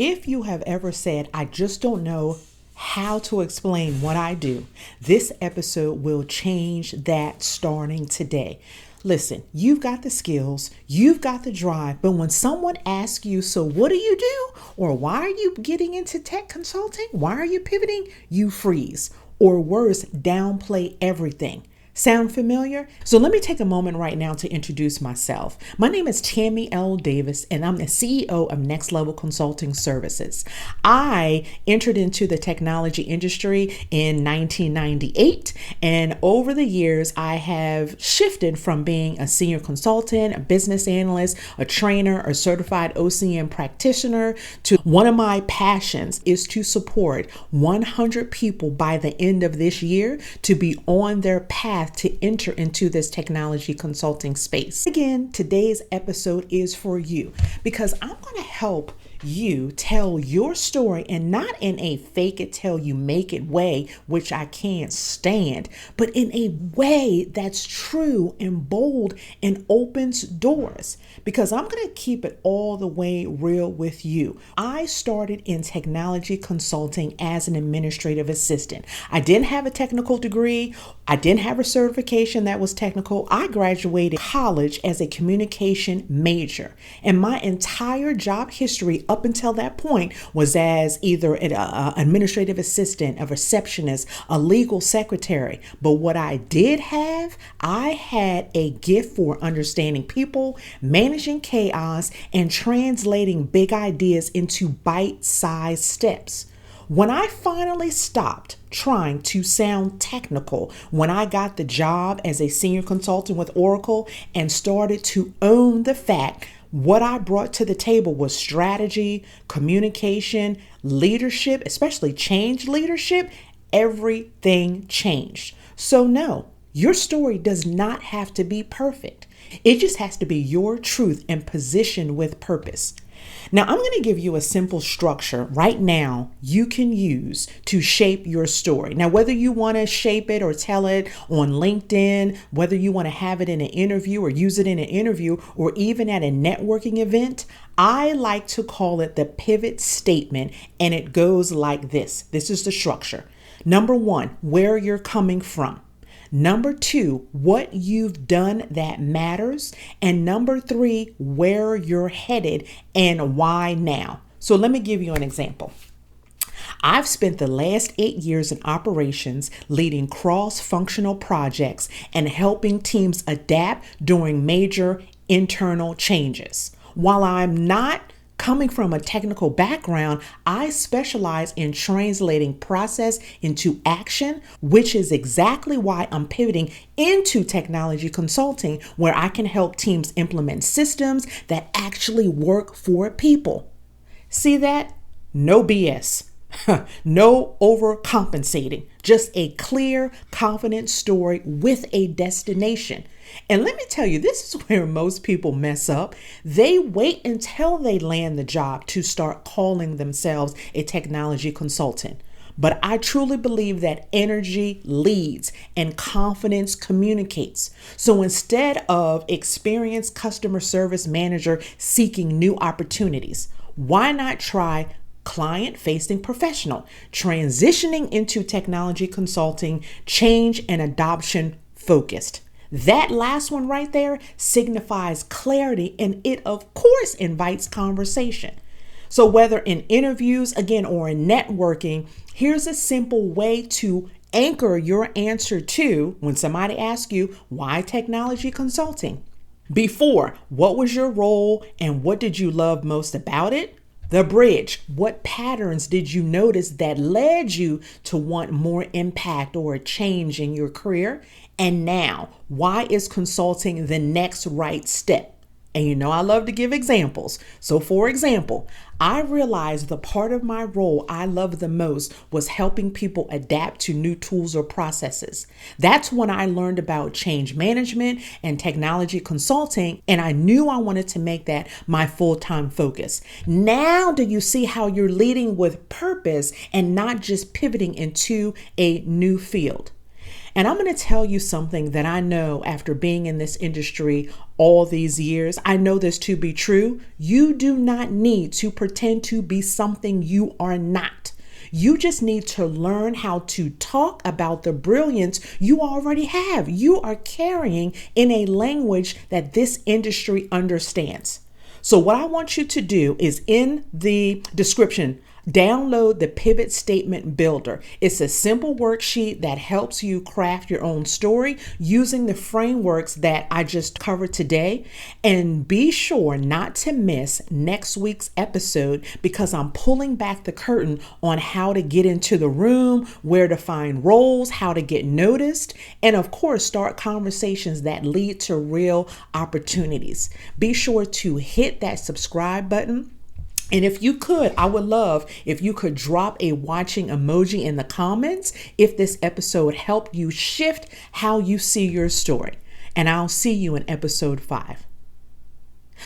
If you have ever said, I just don't know how to explain what I do, this episode will change that starting today. Listen, you've got the skills, you've got the drive, but when someone asks you, so what do you do? Or why are you getting into tech consulting? Why are you pivoting? You freeze, or worse, downplay everything. Sound familiar? So let me take a moment right now to introduce myself. My name is Tammy L. Davis, and I'm the CEO of Next Level Consulting Services. I entered into the technology industry in 1998, and over the years, I have shifted from being a senior consultant, a business analyst, a trainer, a certified OCM practitioner, to one of my passions is to support 100 people by the end of this year to be on their path to enter into this technology consulting space. Again, today's episode is for you because I'm going to help you tell your story, and not in a fake it till you make it way, which I can't stand, but in a way that's true and bold and opens doors, because I'm going to keep it all the way real with you. I started in technology consulting as an administrative assistant. I didn't have a technical degree. I didn't have a certification that was technical. I graduated college as a communication major, and my entire job history up until that point was as either an administrative assistant, a receptionist, a legal secretary. But what I did have, I had a gift for understanding people, managing chaos, and translating big ideas into bite-sized steps. When I finally stopped trying to sound technical, when I got the job as a senior consultant with Oracle and started to own the fact what I brought to the table was strategy, communication, leadership, especially change leadership, everything changed. So no, your story does not have to be perfect. It just has to be your truth and positioned with purpose. Now, I'm going to give you a simple structure right now you can use to shape your story. Now, whether you want to shape it or tell it on LinkedIn, whether you want to have it in an interview or use it in an interview or even at a networking event, I like to call it the pivot statement, and it goes like this. This is the structure. Number one, where you're coming from. Number two, what you've done that matters. And number three, where you're headed and why now. So let me give you an example. I've spent the last 8 years in operations leading cross-functional projects and helping teams adapt during major internal changes. While I'm not coming from a technical background, I specialize in translating process into action, which is exactly why I'm pivoting into technology consulting, where I can help teams implement systems that actually work for people. See that? No BS. No overcompensating, just a clear, confident story with a destination. And let me tell you, this is where most people mess up. They wait until they land the job to start calling themselves a technology consultant. But I truly believe that energy leads and confidence communicates. So instead of experienced customer service manager seeking new opportunities, why not try client-facing professional, transitioning into technology consulting, change and adoption focused? That last one right there signifies clarity, and it of course invites conversation. So whether in interviews, again, or in networking, here's a simple way to anchor your answer to when somebody asks you, why technology consulting? Before, what was your role and what did you love most about it? The bridge, what patterns did you notice that led you to want more impact or a change in your career? And now, why is consulting the next right step? And you know, I love to give examples. So for example, I realized the part of my role I loved the most was helping people adapt to new tools or processes. That's when I learned about change management and technology consulting, and I knew I wanted to make that my full-time focus. Now, do you see how you're leading with purpose and not just pivoting into a new field? And I'm going to tell you something that I know after being in this industry all these years. I know this to be true. You do not need to pretend to be something you are not. You just need to learn how to talk about the brilliance you already have. You are carrying in a language that this industry understands. So what I want you to do is in the description, download the Pivot Statement Builder. It's a simple worksheet that helps you craft your own story using the frameworks that I just covered today. And be sure not to miss next week's episode because I'm pulling back the curtain on how to get into the room, where to find roles, how to get noticed, and of course, start conversations that lead to real opportunities. Be sure to hit that subscribe button. And if you could, I would love if you could drop a watching emoji in the comments if this episode helped you shift how you see your story. And I'll see you in episode 5.